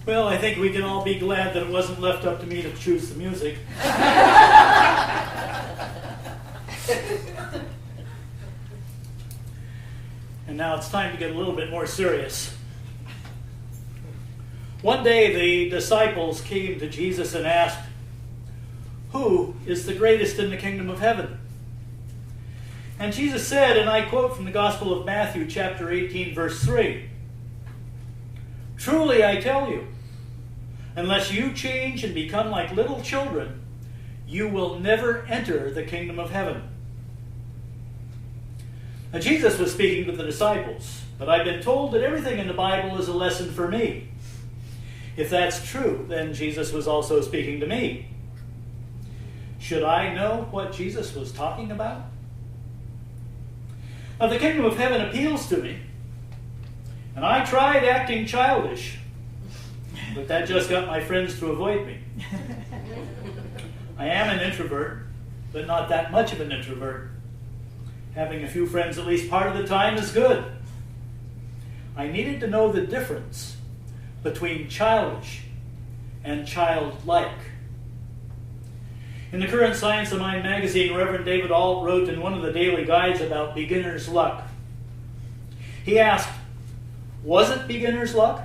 Well, I think we can all be glad that it wasn't left up to me to choose the music. And now it's time to get a little bit more serious. One day the disciples came to Jesus and asked, "Who is the greatest in the kingdom of heaven?" And Jesus said, and I quote from the Gospel of Matthew, chapter 18, verse 3, "Truly I tell you, unless you change and become like little children, you will never enter the kingdom of heaven." Now, Jesus was speaking to the disciples, but I've been told that everything in the Bible is a lesson for me. If that's true, then Jesus was also speaking to me. Should I know what Jesus was talking about? Now, the kingdom of heaven appeals to me, and I tried acting childish, but that just got my friends to avoid me. I am an introvert, but not that much of an introvert. Having a few friends at least part of the time is good. I needed to know the difference between childish and childlike. In the current Science of Mind magazine, Reverend David Alt wrote in one of the daily guides about beginner's luck. He asked, was it beginner's luck?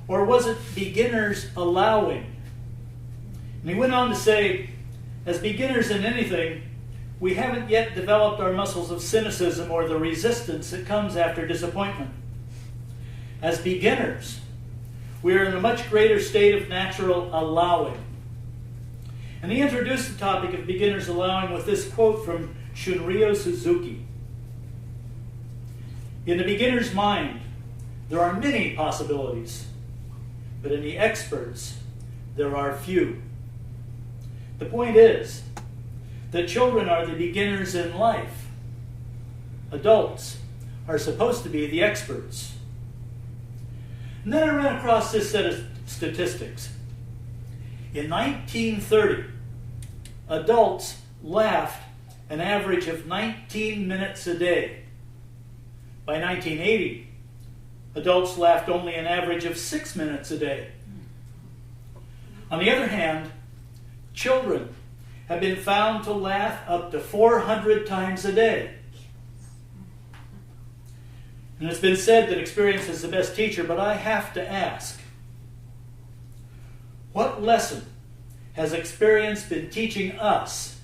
Or was it beginner's allowing? And he went on to say, as beginners in anything, we haven't yet developed our muscles of cynicism or the resistance that comes after disappointment. As beginners, we are in a much greater state of natural allowing. And he introduced the topic of beginner's allowing with this quote from Shunryo Suzuki. In the beginner's mind, there are many possibilities, but in the expert's, there are few. The point is that children are the beginners in life. Adults are supposed to be the experts. And then I ran across this set of statistics. In 1930, adults laughed an average of 19 minutes a day. By 1980, adults laughed only an average of 6 minutes a day. On the other hand, children have been found to laugh up to 400 times a day. And it's been said that experience is the best teacher, but I have to ask, what lesson has experience been teaching us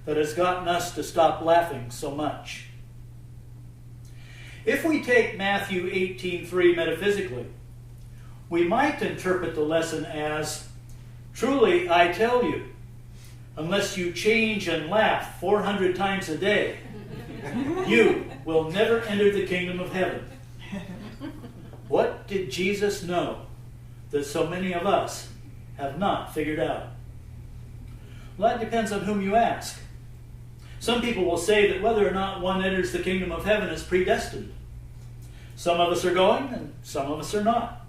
that has gotten us to stop laughing so much? If we take Matthew 18:3 metaphysically, we might interpret the lesson as, truly I tell you, unless you change and laugh 400 times a day, you will never enter the kingdom of heaven. What did Jesus know that so many of us have not figured out? Well, that depends on whom you ask. Some people will say that whether or not one enters the kingdom of heaven is predestined. Some of us are going and some of us are not.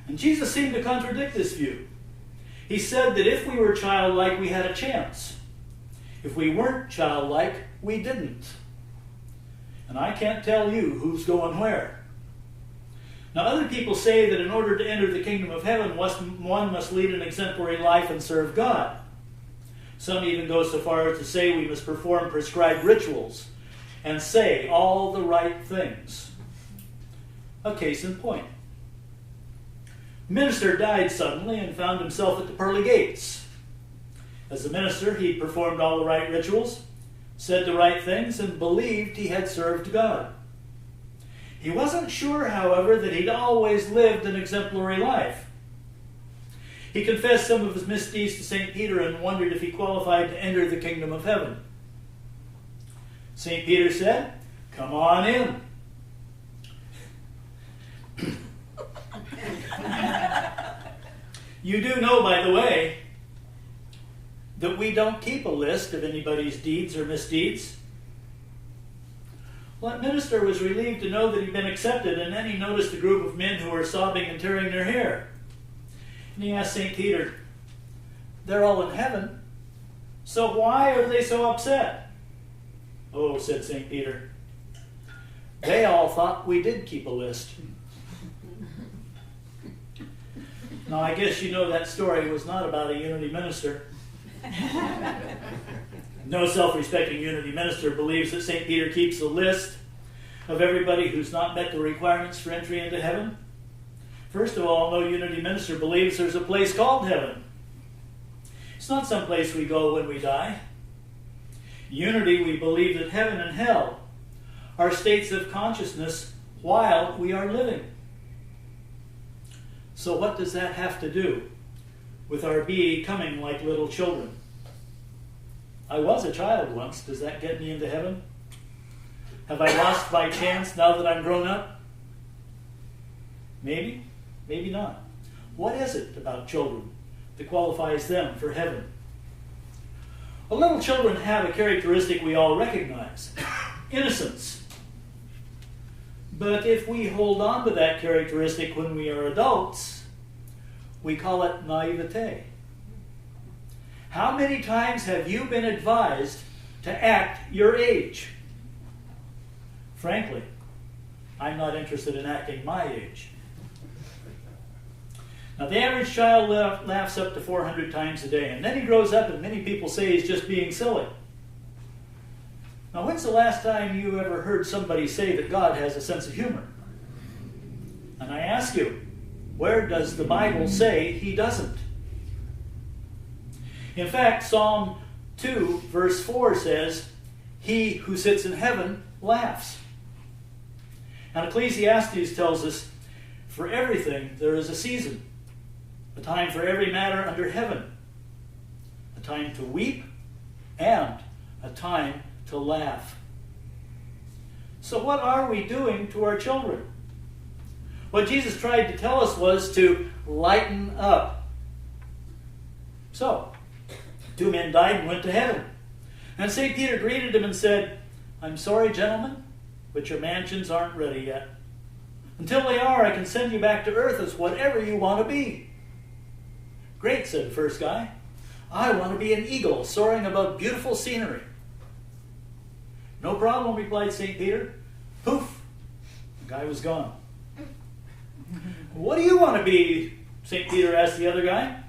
And Jesus seemed to contradict this view. He said that if we were childlike, we had a chance. If we weren't childlike, we didn't. And I can't tell you who's going where. Now, other people say that in order to enter the kingdom of heaven, one must lead an exemplary life and serve God. Some even go so far as to say we must perform prescribed rituals and say all the right things. A case in point. A minister died suddenly and found himself at the pearly gates. As a minister, he performed all the right rituals, said the right things, and believed he had served God. He wasn't sure, however, that he'd always lived an exemplary life. He confessed some of his misdeeds to St. Peter and wondered if he qualified to enter the kingdom of heaven. St. Peter said, "Come on in." You do know, by the way, that we don't keep a list of anybody's deeds or misdeeds. Well, that minister was relieved to know that he'd been accepted, and then he noticed a group of men who were sobbing and tearing their hair. And he asked St. Peter, "They're all in heaven, so why are they so upset?" "Oh," said St. Peter, "they all thought we did keep a list." Now, I guess you know that story was not about a Unity minister. No self-respecting Unity minister believes that St. Peter keeps a list of everybody who's not met the requirements for entry into heaven. First of all, no Unity minister believes there's a place called heaven. It's not some place we go when we die. Unity, we believe that heaven and hell are states of consciousness while we are living. So what does that have to do with our becoming like little children? I was a child once. Does that get me into heaven? Have I lost by chance now that I'm grown up? Maybe, maybe not. What is it about children that qualifies them for heaven? Well, little children have a characteristic we all recognize: innocence. But if we hold on to that characteristic when we are adults, we call it naivete. How many times have you been advised to act your age? Frankly, I'm not interested in acting my age. Now, the average child laughs up to 400 times a day, and then he grows up and many people say he's just being silly. Now, when's the last time you ever heard somebody say that God has a sense of humor? And I ask you, where does the Bible say he doesn't? In fact, Psalm 2, verse 4 says, "He who sits in heaven laughs." And Ecclesiastes tells us, "For everything there is a season, a time for every matter under heaven, a time to weep and a time to laugh." So what are we doing to our children? What Jesus tried to tell us was to lighten up. So, 2 men died and went to heaven. And St. Peter greeted them and said, "I'm sorry, gentlemen, but your mansions aren't ready yet. Until they are, I can send you back to earth as whatever you want to be." "Great," said the first guy. "I want to be an eagle soaring above beautiful scenery." "No problem," replied St. Peter. Poof! The guy was gone. "What do you want to be?" St. Peter asked the other guy.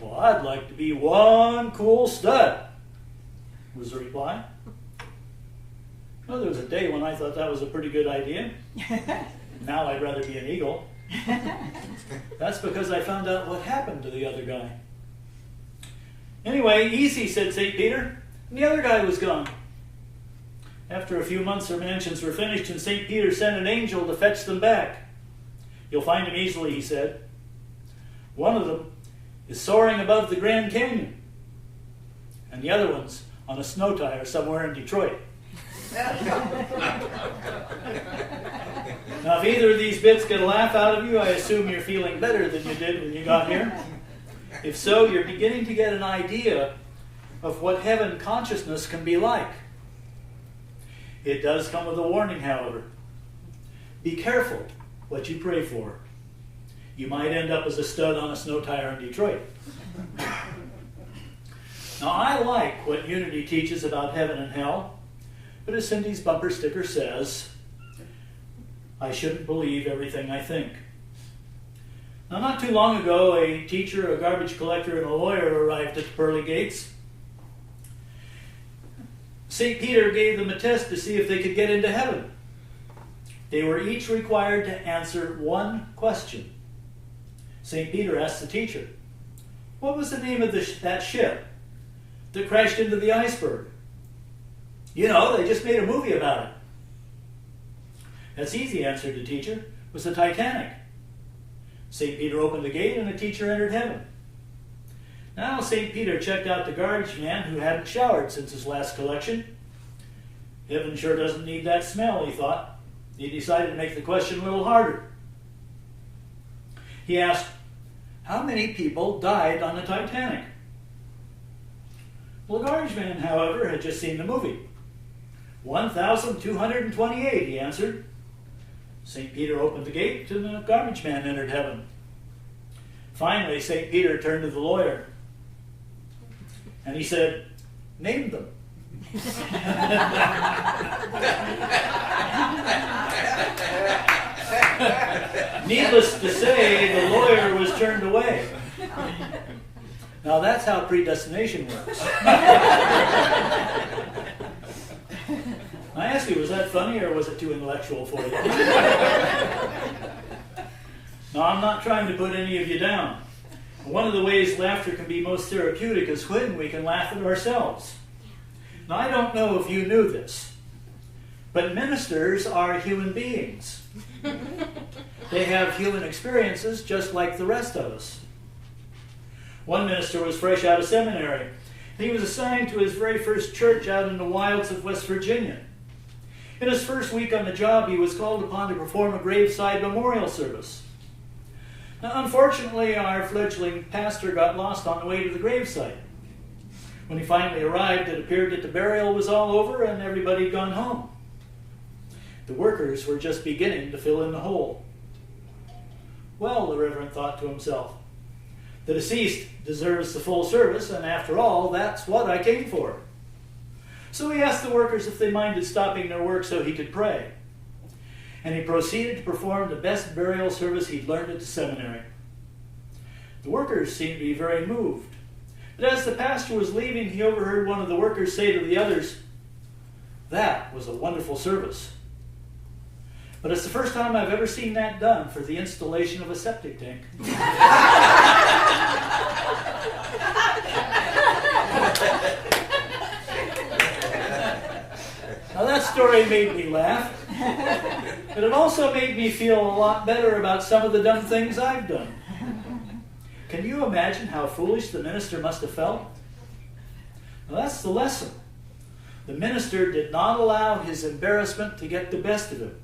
"Well, I'd like to be one cool stud," was the reply. Well, there was a day when I thought that was a pretty good idea. Now I'd rather be an eagle. That's because I found out what happened to the other guy. "Anyway, easy," said St. Peter, and the other guy was gone. After a few months, their mansions were finished, and St. Peter sent an angel to fetch them back. "You'll find them easily," he said. "One of them is soaring above the Grand Canyon, and the other one's on a snow tire somewhere in Detroit." Now, if either of these bits get a laugh out of you, I assume you're feeling better than you did when you got here. If so, you're beginning to get an idea of what heaven consciousness can be like. It does come with a warning, however. Be careful what you pray for. You might end up as a stud on a snow tire in Detroit. Now, I like what Unity teaches about heaven and hell, but as Cindy's bumper sticker says, I shouldn't believe everything I think. Now, not too long ago, a teacher, a garbage collector, and a lawyer arrived at the pearly gates. St. Peter gave them a test to see if they could get into heaven. They were each required to answer one question. St. Peter asked the teacher, "What was the name of that ship that crashed into the iceberg?" "You know, they just made a movie about it." "That's easy," answered the teacher. "It was the Titanic." St. Peter opened the gate and the teacher entered heaven. Now St. Peter checked out the garbage man who hadn't showered since his last collection. Heaven sure doesn't need that smell, he thought. He decided to make the question a little harder. He asked, "How many people died on the Titanic?" Well, the garbage man, however, had just seen the movie. 1,228, he answered. St. Peter opened the gate and the garbage man entered heaven. Finally, St. Peter turned to the lawyer and he said, "Name them." Needless to say, the lawyer was turned away. Now that's how predestination works. I ask you, was that funny or was it too intellectual for you? Now, I'm not trying to put any of you down. One of the ways laughter can be most therapeutic is when we can laugh at ourselves. Now, I don't know if you knew this, but ministers are human beings. They have human experiences just like the rest of us. One minister was fresh out of seminary. He was assigned to his very first church out in the wilds of West Virginia. In his first week on the job, he was called upon to perform a graveside memorial service. Now, unfortunately, our fledgling pastor got lost on the way to the gravesite. When he finally arrived, it appeared that the burial was all over and everybody had gone home. The workers were just beginning to fill in the hole. Well, the Reverend thought to himself, the deceased deserves the full service, and after all, that's what I came for. So he asked the workers if they minded stopping their work so he could pray. And he proceeded to perform the best burial service he'd learned at the seminary. The workers seemed to be very moved. But as the pastor was leaving, he overheard one of the workers say to the others, "That was a wonderful service. But it's the first time I've ever seen that done for the installation of a septic tank." Now that story made me laugh, but it also made me feel a lot better about some of the dumb things I've done. Can you imagine how foolish the minister must have felt? Now that's the lesson. The minister did not allow his embarrassment to get the best of him.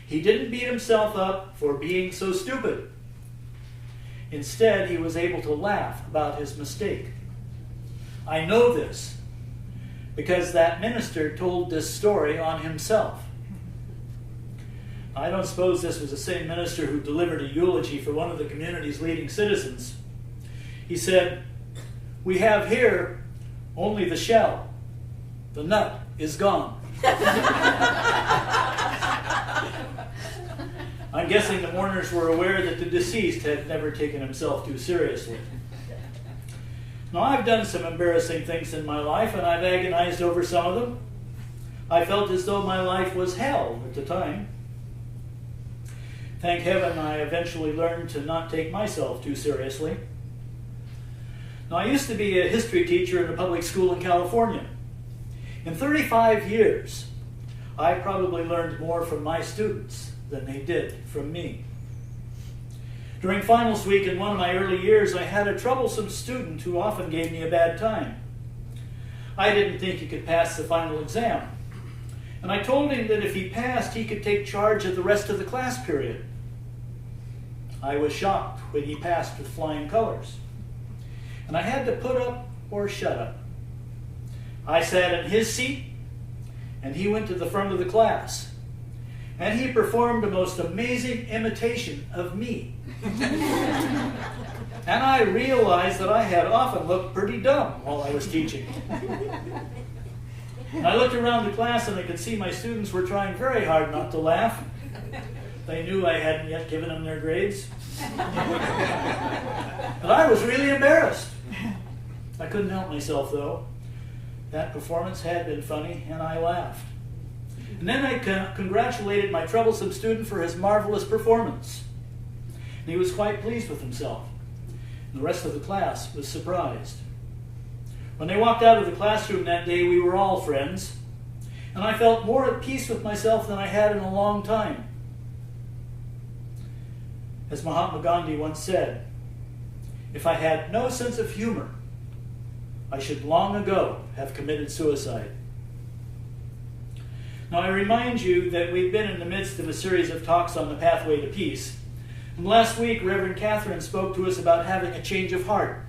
He didn't beat himself up for being so stupid. Instead, he was able to laugh about his mistake. I know this because that minister told this story on himself. I don't suppose this was the same minister who delivered a eulogy for one of the community's leading citizens. He said, "We have here only the shell. The nut is gone." I'm guessing the mourners were aware that the deceased had never taken himself too seriously. Now, I've done some embarrassing things in my life, and I've agonized over some of them. I felt as though my life was hell at the time. Thank heaven I eventually learned to not take myself too seriously. Now, I used to be a history teacher in a public school in California. In 35 years, I probably learned more from my students than they did from me. During finals week in one of my early years, I had a troublesome student who often gave me a bad time. I didn't think he could pass the final exam, and I told him that if he passed, he could take charge of the rest of the class period. I was shocked when he passed with flying colors, and I had to put up or shut up. I sat in his seat, and he went to the front of the class, and he performed a most amazing imitation of me. And I realized that I had often looked pretty dumb while I was teaching. I looked around the class and I could see my students were trying very hard not to laugh. They knew I hadn't yet given them their grades. But I was really embarrassed. I couldn't help myself, though. That performance had been funny, and I laughed. And then I congratulated my troublesome student for his marvelous performance. And he was quite pleased with himself. And the rest of the class was surprised. When they walked out of the classroom that day, we were all friends. And I felt more at peace with myself than I had in a long time. As Mahatma Gandhi once said, "If I had no sense of humor, I should long ago have committed suicide." Now, I remind you that we've been in the midst of a series of talks on the pathway to peace. And last week, Reverend Catherine spoke to us about having a change of heart.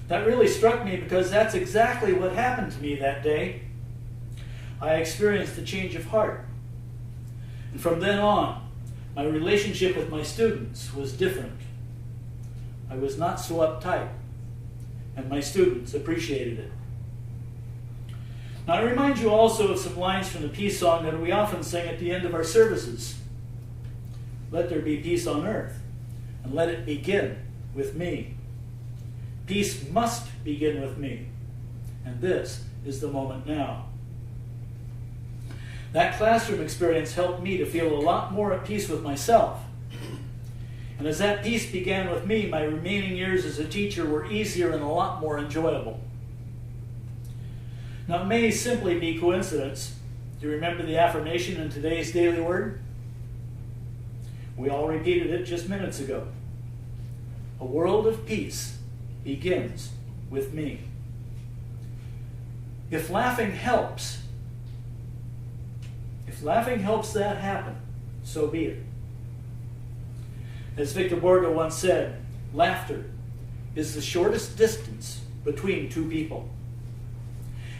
That really struck me because that's exactly what happened to me that day. I experienced a change of heart. And from then on, my relationship with my students was different. I was not so uptight, and my students appreciated it. Now, I remind you also of some lines from the peace song that we often sing at the end of our services. let there be peace on earth, and let it begin with me. Peace must begin with me, and this is the moment now. That classroom experience helped me to feel a lot more at peace with myself. And as that peace began with me, my remaining years as a teacher were easier and a lot more enjoyable. Now, it may simply be coincidence. Do you remember the affirmation in today's daily word? We all repeated it just minutes ago. A world of peace begins with me. If laughing helps that happen, so be it. As Victor Borge once said, laughter is the shortest distance between two people.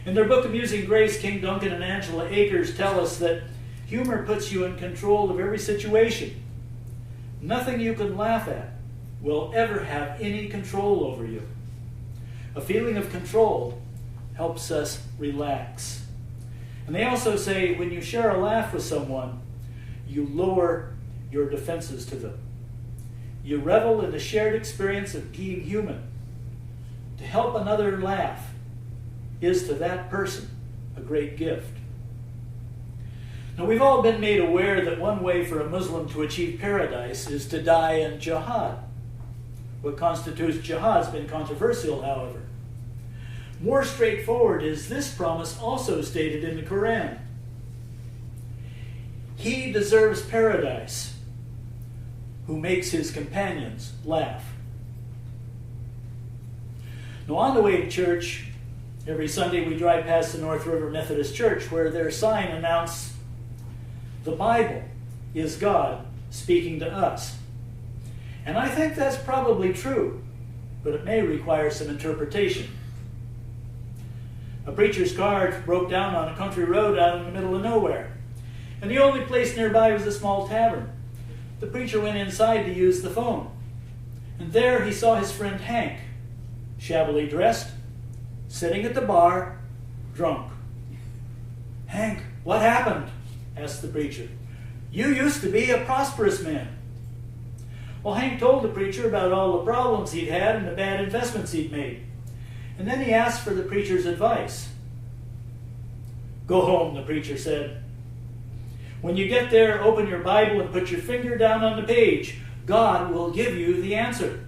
In their book Amusing Grace, King Duncan and Angela Akers tell us that humor puts you in control of every situation. Nothing you can laugh at will ever have any control over you. A feeling of control helps us relax. And they also say when you share a laugh with someone, you lower your defenses to them. You revel in the shared experience of being human. To help another laugh is to that person a great gift. Now, we've all been made aware that one way for a Muslim to achieve paradise is to die in jihad. What constitutes jihad has been controversial, however. More straightforward is this promise also stated in the Quran. He deserves paradise who makes his companions laugh. Now, on the way to church, every Sunday we drive past the North River Methodist Church where their sign announced, "The Bible is God speaking to us." And I think that's probably true, but it may require some interpretation. A preacher's car broke down on a country road out in the middle of nowhere, and the only place nearby was a small tavern. The preacher went inside to use the phone, and there he saw his friend Hank, shabbily dressed, sitting at the bar, drunk. "Hank, what happened?" asked the preacher. "You used to be a prosperous man." Well, Hank told the preacher about all the problems he'd had and the bad investments he'd made. And then he asked for the preacher's advice. "Go home," the preacher said. "When you get there, open your Bible and put your finger down on the page. God will give you the answer."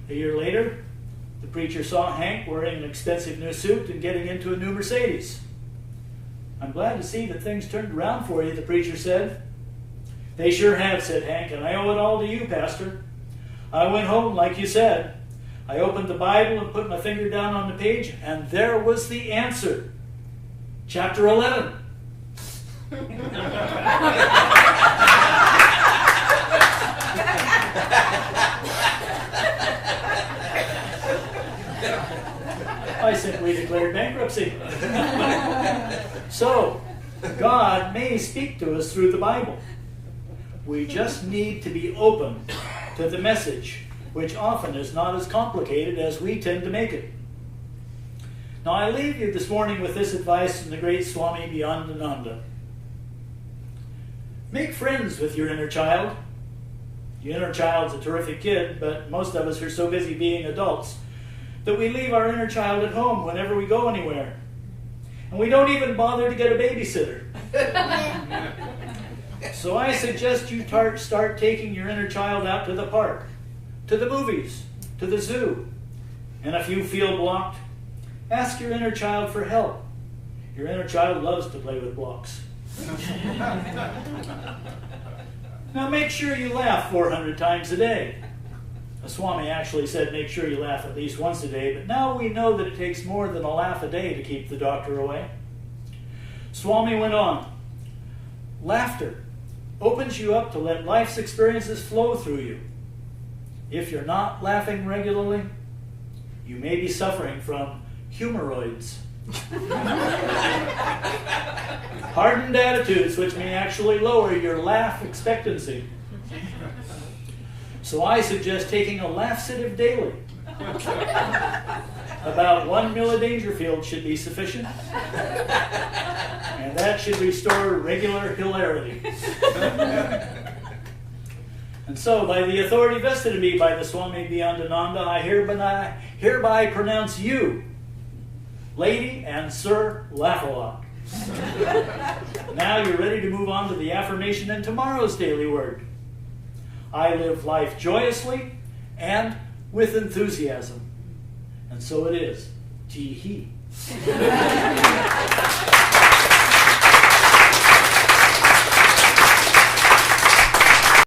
A year later, the preacher saw Hank wearing an expensive new suit and getting into a new Mercedes. "I'm glad to see that things turned around for you," the preacher said. "They sure have," said Hank, "and I owe it all to you, Pastor. I went home like you said. I opened the Bible and put my finger down on the page, and there was the answer. Chapter 11. I simply declared bankruptcy. So, God may speak to us through the Bible. We just need to be open to the message, which often is not as complicated as we tend to make it. Now, I leave you this morning with this advice from the great Swami Bhayandananda. Make friends with your inner child. Your inner child's a terrific kid, but most of us are so busy being adults that we leave our inner child at home whenever we go anywhere. And we don't even bother to get a babysitter. So I suggest you start taking your inner child out to the park, to the movies, to the zoo. And if you feel blocked, ask your inner child for help. Your inner child loves to play with blocks. Now make sure you laugh 400 times a day. The Swami actually said make sure you laugh at least once a day, but now we know that it takes more than a laugh a day to keep the doctor away. Swami went on, laughter opens you up to let life's experiences flow through you. If you're not laughing regularly, you may be suffering from humoroids. Hardened attitudes which may actually lower your laugh expectancy. So I suggest taking a laxative daily. About 1 ml of Dangerfield should be sufficient. And that should restore regular hilarity. And so, by the authority vested in me by the Swami Beyondananda, I hereby pronounce you, Lady and Sir Laugh-A-Lot. Now you're ready to move on to the affirmation in tomorrow's daily word. I live life joyously and with enthusiasm. And so it is. Tee hee.